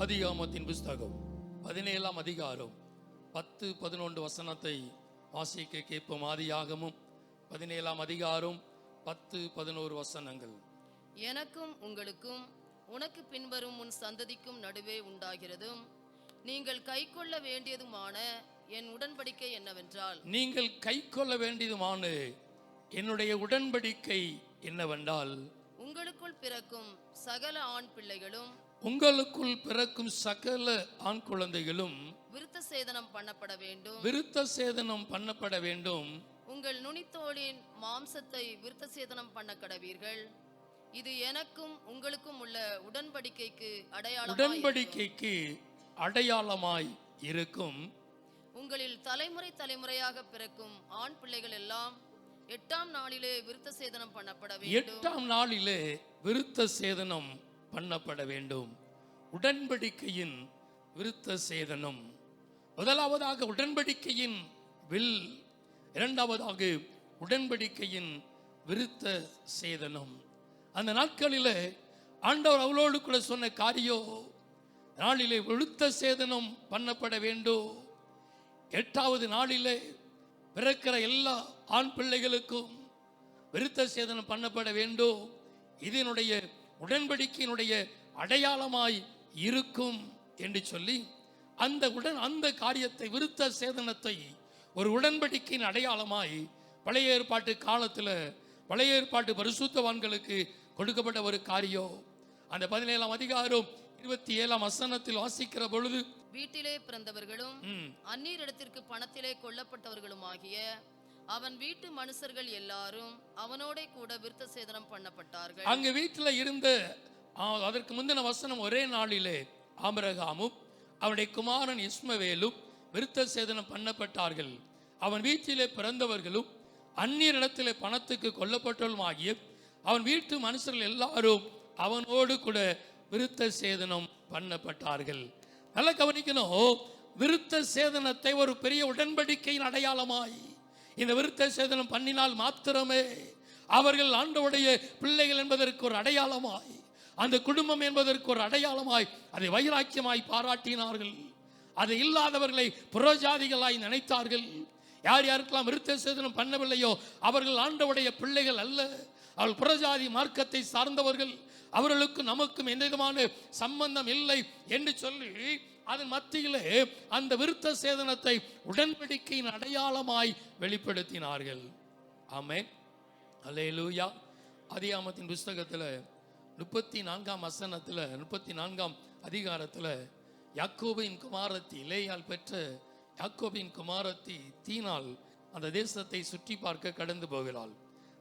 ஆதியாகமத்தின் புஸ்தகம் 17ஆம் அதிகாரம் 10-11 வசனத்தை வாசிக்க கேட்போம். ஆதியாகமம் 17ஆம் அதிகாரம் 10-11 வசனங்கள். எனக்கும் உங்களுக்கும் உனக்கு பின்வரும் உன் சந்ததிக்கும் நடுவே உண்டாகிறதும் நீங்கள் கைக்கொள்ள வேண்டியதுமான என் உடன்படிக்கை என்னவென்றால், நீங்கள் கைக்கொள்ள வேண்டியதுமான என்னுடைய உடன்படிக்கை என்னவென்றால், உங்களுக்குள் பிறக்கும் சகல ஆண் குழந்தைகளும் விருத்த சேதனம் பண்ணப்பட வேண்டும். உங்கள் நுனித்தோளின் மாம்சத்தை விருத்த சேதனம் பண்ண கடவீர்கள். இது எனக்கும் உங்களுக்கும் உள்ள உடன்படிக்கைக்கு அடையாளமாய் இருக்கும். உங்களில் தலைமுறை தலைமுறையாக பிறக்கும் ஆண் பிள்ளைகள் எல்லாம் 8ஆம் நாளிலே விருத்த சேதனம் பண்ணப்பட வேண்டும். 8ஆம் நாளிலே விருத்த சேதனம் பண்ணப்பட வேண்டும். உடன்படிக்கையின் விருத்த சேதனம். முதலாவதாக உடன்படிக்கையின் வில், இரண்டாவதாக உடன்படிக்கையின் விருத்த சேதனம். அந்த நாட்களிலே ஆண்டவர் அவளோடு கூட சொன்ன காரியம், நாளிலே விருத்த சேதனம் பண்ணப்பட வேண்டும். 8வது நாளிலே பிறக்கிற எல்லா ஆண் பிள்ளைகளுக்கும் விருத்த சேதனம் பண்ணப்பட வேண்டும். இதனுடைய உடன்படிக்கையினுடைய அடையாளமாய் இருக்கும் என்று சொல்லி அந்த காரியத்தை, விருத்த சேதனத்தை ஒரு உடன்படிக்கையின் அடையாளமாய் பழைய ஏற்பாட்டு காலத்தில், பழைய ஏற்பாட்டு பரிசுத்தவான்களுக்கு கொடுக்கப்பட்ட ஒரு காரியம். அந்த 17ஆம் அதிகாரம் 27ஆம் வசனத்தில் வாசிக்கிற பொழுது, வீட்டிலே பிறந்தவர்களும் அந்நியரிடத்திற்கு பணத்திலே கொல்லப்பட்டவர்களுமாகிய அவன் வீட்டு மனுஷர்கள் எல்லாரும் அவனோட கூட விருத்த சேதனம் பண்ணப்பட்டார்கள். அங்க வீட்டில் இருந்த, அதற்கு முந்தின வசனம், ஒரே நாளிலே ஆபிரகாமும் அவனுடைய குமாரன் இஸ்மவேலும் விருத்த சேதனம் பண்ணப்பட்டார்கள். அவன் வீட்டிலே பிறந்தவர்களும் அந்நியரிடத்திலே பணத்துக்கு கொல்லப்பட்டவர்களுமாகிய அவன் வீட்டு மனுஷர்கள் எல்லாரும் அவனோடு கூட விருத்த சேதனம் பண்ணப்பட்டார்கள். நல்ல கவனிக்கணும். விருத்த சேதனத்தை ஒரு பெரிய உடன்படிக்கையின் அடையாளமாய், இந்த விருத்த சேதனம் பண்ணினால் மாத்திரமே அவர்கள் ஆண்டவருடைய பிள்ளைகள் என்பதற்கு ஒரு அடையாளமாய், அந்த குடும்பம் என்பதற்கு ஒரு அடையாளமாய் அதை வைராக்கியமாய் பாராட்டினார்கள். அது இல்லாதவர்களை புறஜாதிகளாய் நினைத்தார்கள். யார் யாருக்கெல்லாம் விருத்த சேதனம் பண்ணவில்லையோ அவர்கள் ஆண்டவருடைய பிள்ளைகள் அல்ல, அவர்கள் புறஜாதி மார்க்கத்தை சார்ந்தவர்கள், அவர்களுக்கு நமக்கும் எந்த விதமான சம்பந்தம் இல்லை என்று சொல்லி அதன் மத்தியிலே அந்த விருத்த சேதனத்தை உடன்படிக்கையின் அடையாளமாய் வெளிப்படுத்தினார்கள். ஆமென், அல்லேலூயா. ஆதியாகமத்தின் புஸ்தகத்தில் 34ஆம் வசனத்தில், 34ஆம் அதிகாரத்தில், யாக்கோபின் குமாரத்தி, லேயாள் பெற்ற யாக்கோபின் குமாரத்தி தீனாள் அந்த தேசத்தை சுற்றி பார்க்க கடந்து போகிறாள்.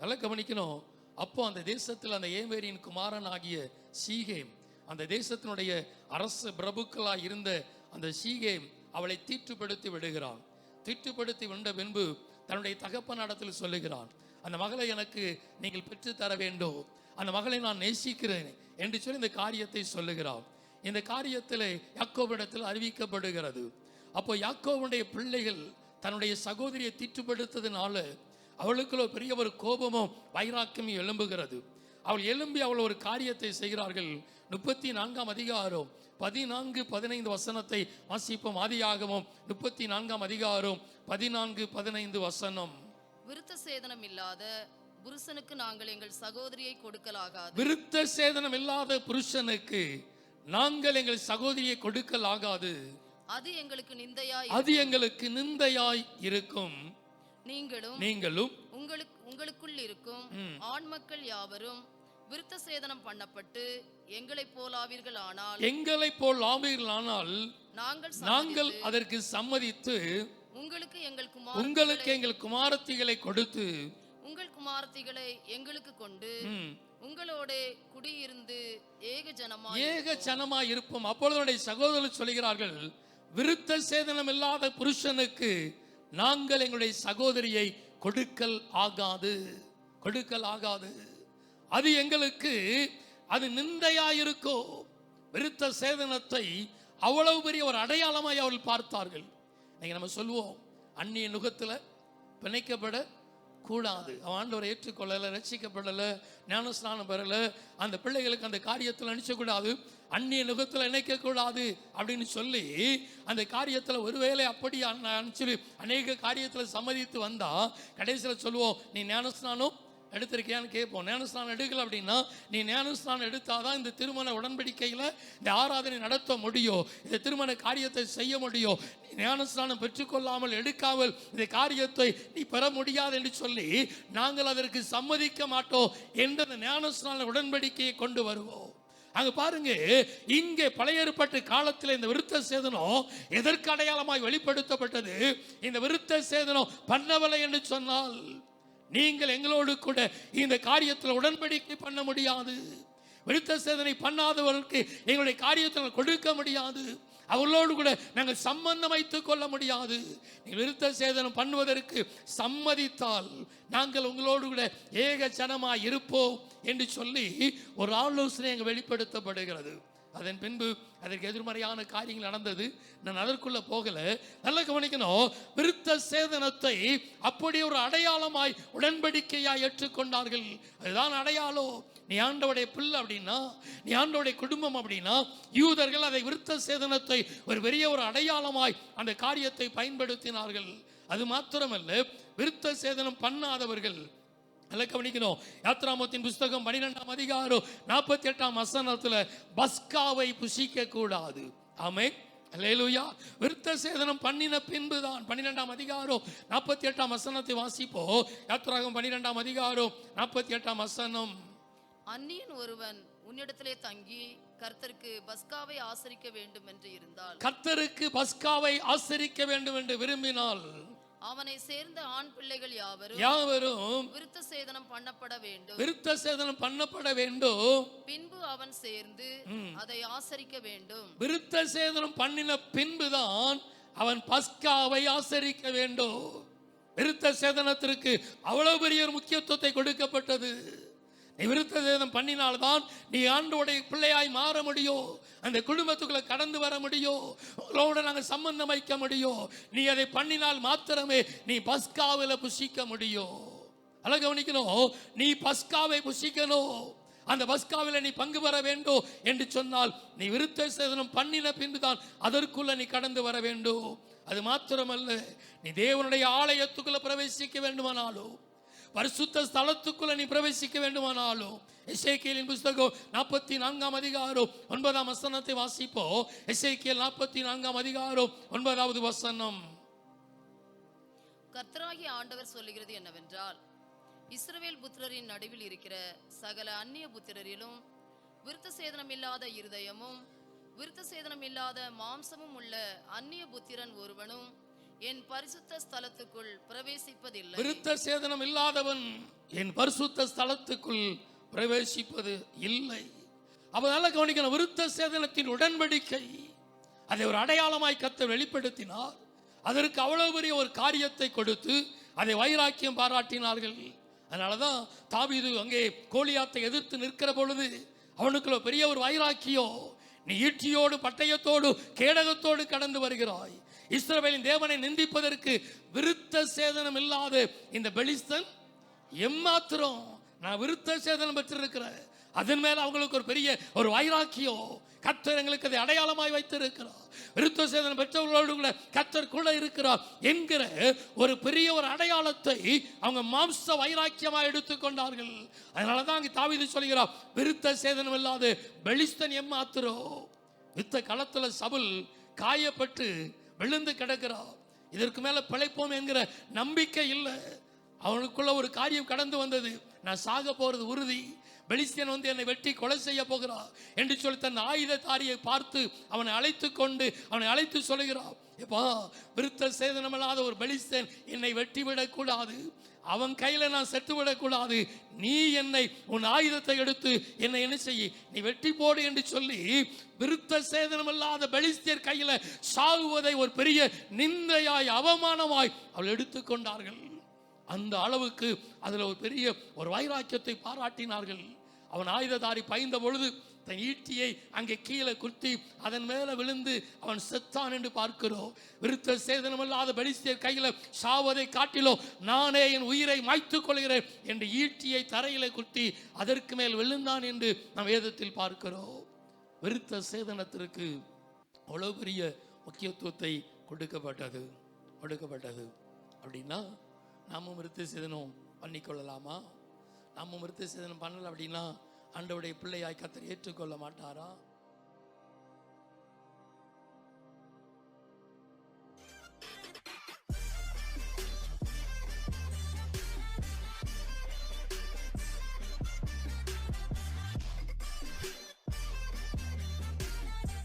நல்லா கவனிக்கணும். அப்போ அந்த தேசத்தில் அந்த ஏமேரியின் குமாரன் ஆகிய சீகேம், அந்த தேசத்தினுடைய அரசு பிரபுக்களாய் இருந்த அந்த சீகேம் அவளை தீட்டுப்படுத்தி விடுகிறான். தீட்டுப்படுத்தி விட்ட பின்பு தன்னுடைய தகப்பனிடத்தில் சொல்லுகிறான், அந்த மகளை எனக்கு நீங்கள் பெற்று தர வேண்டும், அந்த மகளை நான் நேசிக்கிறேன் என்று சொல்லி இந்த காரியத்தை சொல்லுகிறான். இந்த காரியத்தில் யாக்கோபிடத்தில் அறிவிக்கப்படுகிறது. அப்போ யாக்கோபுடைய பிள்ளைகள் தன்னுடைய சகோதரியை தீட்டுப்படுத்ததுனால அவளுக்குள்ள பெரிய ஒரு கோபமும் வைராக்கியமும் எழும்புகிறது. அவள் எழும்பி அவள் ஒரு காரியத்தை செய்கிறார்கள். 34ஆம் அதிகாரம் 14-15 வசனத்தை வாசிப்போம். ஆதியாகமம் 34ஆம் அதிகாரம் 14-15 வசனம். விருத்த சேதனம் இல்லாத புருஷனுக்கு நாங்கள் எங்கள் சகோதரியை கொடுக்கலாகாது. விருத்த சேதனம் இல்லாத புருஷனுக்கு நாங்கள் எங்கள் சகோதரியை கொடுக்கலாகாது. அது எங்களுக்கு நிந்தையாய் இருக்கும். நீங்களும் உங்களுக்குள் இருக்கும் ஆண் மக்கள் யாவரும் விருத்த சேதனம் பண்ணப்பட்டு எங்களைப் போலாவீர்களானால் நாங்கள் அதற்கு சம்மதித்து உங்களுக்கு எங்கள் குமாரத்திகளை கொடுத்து உங்கள் குமாரத்திகளை எங்களுக்கு கொண்டு உங்களோட குடியிருந்து ஏக ஜனமாய் இருப்போம். அப்பொழுது சகோதரர் சொல்கிறார்கள், விருத்த சேதனம் இல்லாத புருஷனுக்கு நாங்கள் எங்களுடைய சகோதரியை கொடுக்கல் ஆகாது. அது எங்களுக்கு அது நிந்தையாயிருக்கோ. விருத்த சேதனத்தை அவ்வளவு பெரிய ஒரு அடையாளமாய் அவர்கள் பார்த்தார்கள். நம்ம சொல்லுவோம், அந்நிய நுகத்தில் பிணைக்கப்பட கூடாது. அவன் ஆண்டவரை ஏற்றுக்கொள்ளலை, ரட்சிக்கப்படலை, ஞானஸ்நானம் பெறலை, அந்த பிள்ளைகளுக்கு அந்த காரியத்தில் நினைச்சக்கூடாது. அந்நிய நுகத்தில் இணைக்க கூடாது அப்படின்னு சொல்லி அந்த காரியத்தில் ஒருவேளை அப்படி சொல்லி அநேக காரியத்தில் சம்மதித்து வந்தா கடைசியில் சொல்லுவோம், நீ ஞானஸ்நானம் எடுத்திருக்கியான்னு கேட்போம். ஞானஸ்நானம் எடுக்கல அப்படின்னா, நீ ஞானஸ்நானம் எடுத்தாதான் இந்த திருமண உடன்படிக்கையில் இந்த ஆராதனை நடத்த முடியும், இந்த திருமண காரியத்தை செய்ய முடியும். நீ ஞானஸ்நானம் பெற்றுக்கொள்ளாமல் எடுக்காமல் இந்த காரியத்தை நீ பெற முடியாது என்று சொல்லி நாங்கள் அதற்கு சம்மதிக்க மாட்டோம் என்று அந்த ஞானஸ்நான உடன்படிக்கையை கொண்டு வருவோம். அங்க பாருங்க, இங்கே பழைய ஏற்பாட்டு காலத்தில் இந்த விருத்த சேதனம் எதற்கு அடையாளமாய் வெளிப்படுத்தப்பட்டது? இந்த விருத்த சேதனம் பண்ணவில்லை என்று சொன்னால் நீங்கள் எங்களோடு கூட இந்த காரியத்தில் உடன்படிக்கை பண்ண முடியாது. விருத்த சேதனை பண்ணாதவர்களுக்கு எங்களுடைய காரியத்தில் கொடுக்க முடியாது, அவர்களோடு கூட நாங்கள் சம்பந்தம் வைத்துக் கொள்ள முடியாது. நீங்கள் விருத்த சேதனம் பண்ணுவதற்கு சம்மதித்தால் நாங்கள் உங்களோடு கூட ஏக ஜனமாய் இருப்போம் என்று சொல்லி ஒரு ஆலோசனை அங்கே வெளிப்படுத்தப்படுகிறது. அதன் பின்பு அதற்கு எதிர்மறையான காரியங்கள் நடந்தது. நான் அதற்குள்ள போகல. நல்ல கவனிக்கணும், விருத்த சேதனத்தை அப்படி ஒரு அடையாளமாய் உடன்படிக்கையாய் ஏற்றுக்கொண்டார்கள். அதுதான் அடையாளம். நீ ஆண்டவருடைய பிள்ளை அப்படின்னா, நீ ஆண்டவருடைய குடும்பம் அப்படின்னா, யூதர்கள் அதை விருத்த சேதனத்தை ஒரு பெரிய ஒரு அடையாளமாய் அந்த காரியத்தை பயன்படுத்தினார்கள். அது மாத்திரமல்ல, விருத்த சேதனம் பண்ணாதவர்கள், நல்ல கவனிக்கணும், யாத்ராமத்தின் புஸ்தகம் 12ஆம் அதிகாரம் 48ஆம் வசனத்துல பஸ்காவை புசிக்க கூடாது. ஆமென், அல்லேலூயா. விருத்த சேதனம் பண்ணின பின்புதான் 12ஆம் அதிகாரம் 48ஆம் வசனத்தை வாசிப்போ. யாத்ராகம் 12ஆம் அதிகாரம் 48ஆம் வசனம். அந்நியன் ஒருவன் உன்னிடத்திலே தங்கி கர்த்தருக்கு பஸ்காவை ஆசரிக்க வேண்டும் என்று இருந்தால், கர்த்தருக்கு பஸ்காவை ஆசரிக்க வேண்டும் என்று விரும்பினால், அவனை சேர்ந்த ஆண் பிள்ளைகள் யாவரும் விருத்த சேதனம் பண்ணப்பட வேண்டும். விருத்த சேதனம் பண்ணப்பட வேண்டும். பின்பு அவன் சேர்ந்து அதை ஆசரிக்க வேண்டும். விருத்த சேதனம் பண்ணின பின்புதான் அவன் பஸ்காவை ஆசரிக்க வேண்டும். விருத்த சேதனத்திற்கு அவ்வளவு பெரிய ஒரு முக்கியத்துவத்தை கொடுக்கப்பட்டது. நீ விருத்த சேதனம் பண்ணினால்தான் நீ ஆண்டவருடைய பிள்ளையாய் மாற முடியும், அந்த குடும்பத்துக்குள்ள கடந்து வர முடியும், உங்களோட நாங்கள் சம்பந்தம் வைக்க முடியும். நீ அதை பண்ணினால் மாத்திரமே நீ பஸ்காவில் புசிக்க முடியும். அழகு கவனிக்கணும், நீ பஸ்காவை புசிக்கணும், அந்த பஸ்காவில் நீ பங்கு பெற வேண்டும் என்று சொன்னால் நீ விருத்த சேதனம் பண்ணின பின்புதான் அதற்குள்ள நீ கடந்து வர வேண்டும். அது மாத்திரமல்ல, நீ தேவனுடைய ஆலயத்துக்குள்ள பிரவேசிக்க வேண்டுமானாலும், பரிசுத்த ஸ்தலத்துக்குள்ள நீ பிரவேசிக்க வேண்டுமானாலும், எசேக்கியேலின் புஸ்தகம் 44ஆம் அதிகாரம் 9ஆம் வசனத்தை வாசிப்போ. எசேக்கியேல் 44ஆம் அதிகாரம் 9வது வசனம். கர்த்தராகிய ஆண்டவர் சொல்லுகிறது என்னவென்றால், இஸ்ரவேல் புத்திரரின் நடுவில் இருக்கிற சகல அந்நிய புத்திரரிலும் விருத்த சேதனம் இல்லாத இருதயமும் விருத்த சேதனம் இல்லாத மாம்சமும் உள்ள அந்நிய புத்திரன் ஒருவனும் என் பரிசுத்த ஸ்தலத்துக்குள் பிரவேசிப்பதில்லை. விருத்த சேதனம் இல்லாதவன் என் பரிசுத்த ஸ்தலத்துக்குள் பிரவேசிப்பது இல்லை. அப்ப கவனிக்கணும், விருத்த சேதனத்தின் உடன்படிக்கை அதை ஒரு அடையாளமாய் கர்த்தர் வெளிப்படுத்தினார். அதற்கு அவ்வளவு பெரிய ஒரு காரியத்தை கொடுத்து அதை வைராக்கியம் பாராட்டினார்கள். அதனாலதான் தாவீது அங்கே கோலியாத்தை எதிர்த்து நிற்கிற பொழுது அவனுக்குள்ள பெரிய ஒரு வைராக்கியம். நீ ஈட்டியோடு பட்டயத்தோடு கேடகத்தோடு கடந்து வருகிறாய், இஸ்ரவேலின் தேவனை நிந்திப்பதற்கு விருத்த சேதனம் இல்லாத இந்த பெலிஸ்தன் எம்மாத்திரம் நான் விருத்த சேதனம் பெற்றிருக்கிறேன். அதன் மேல அவங்களுக்கு ஒரு பெரிய ஒரு வைராக்கியம். கர்த்தர் எங்களுக்கு அதை அடையாளமாய் வைத்திருக்கிறார். விருத்த சேதனம் பெற்றவர்களோடு கூட கர்த்தர் கூட இருக்கிறார் என்கிற ஒரு பெரிய ஒரு அடையாளத்தை அவங்க மாம்ச வைராக்கியமாய் எடுத்துக்கொண்டார்கள். அதனாலதான் அங்கே தாவீது சொல்கிறார், விருத்த சேதனம் இல்லாத பெலிஸ்தன் எம்மாத்திரம். யுத்த களத்துல சவுல் காயப்பட்டு விழுந்து கிடக்கிறார். இதற்கு மேல பிழைப்போம் என்கிற நம்பிக்கை இல்லை. அவனுக்குள்ள ஒரு காரியம் கடந்து வந்தது, நான் சாக போறது உறுதி, பெலிஸ்தியன் வந்து என்னை வெட்டி கொலை செய்ய போகிறார் என்று சொல்லி தன் ஆயுததாரியை பார்த்து அவனை அழைத்து சொல்லுகிறார், எப்பா விருத்த சேதனமில்லாத ஒரு பெலிஸ்தியன் என்னை வெட்டி விடக்கூடாது, அவன் கையில நான் செத்து விடக்கூடாது, நீ என்னை உன் ஆயுதத்தை எடுத்து என்னை என்ன செய்ய, நீ வெட்டி போடு என்று சொல்லி விருத்த சேதனமில்லாத பெலிஸ்தியர் கையில சாகுவதை ஒரு பெரிய நிந்தையாய் அவமானமாய் அவள் எடுத்துக்கொண்டார்கள். அந்த அளவுக்கு அதுல ஒரு பெரிய ஒரு வைராக்கியத்தை பாராட்டினார்கள். அவன் ஆயுததாரி பாய்ந்த பொழுது தன் ஈட்டியை அங்கே கீழே குத்தி அதன் மேல விழுந்து அவன் செத்தான் என்று பார்க்கிறோம். விருத்த சேதனமில்லாத பெலிஸ்தியர் கையில சாவதை காட்டிலோ நானே என் உயிரை மாய்த்துக் கொள்கிறேன் என்று ஈட்டியை தரையில குத்தி அதற்கு மேல் விழுந்தான் என்று நாம் வேதத்தில் பார்க்கிறோம். விருத்த சேதனத்திற்கு அவ்வளோ பெரிய முக்கியத்துவத்தை கொடுக்கப்பட்டது. அப்படின்னா நாமும் விருத்த சேதனம் பண்ணிக்கொள்ளலாமா? நாமும் விருத்த சேதனம் பண்ணலை அப்படின்னா ஆண்டவருடைய பிள்ளையாய் கர்த்தர் ஏற்றுக்கொள்ள மாட்டாரா?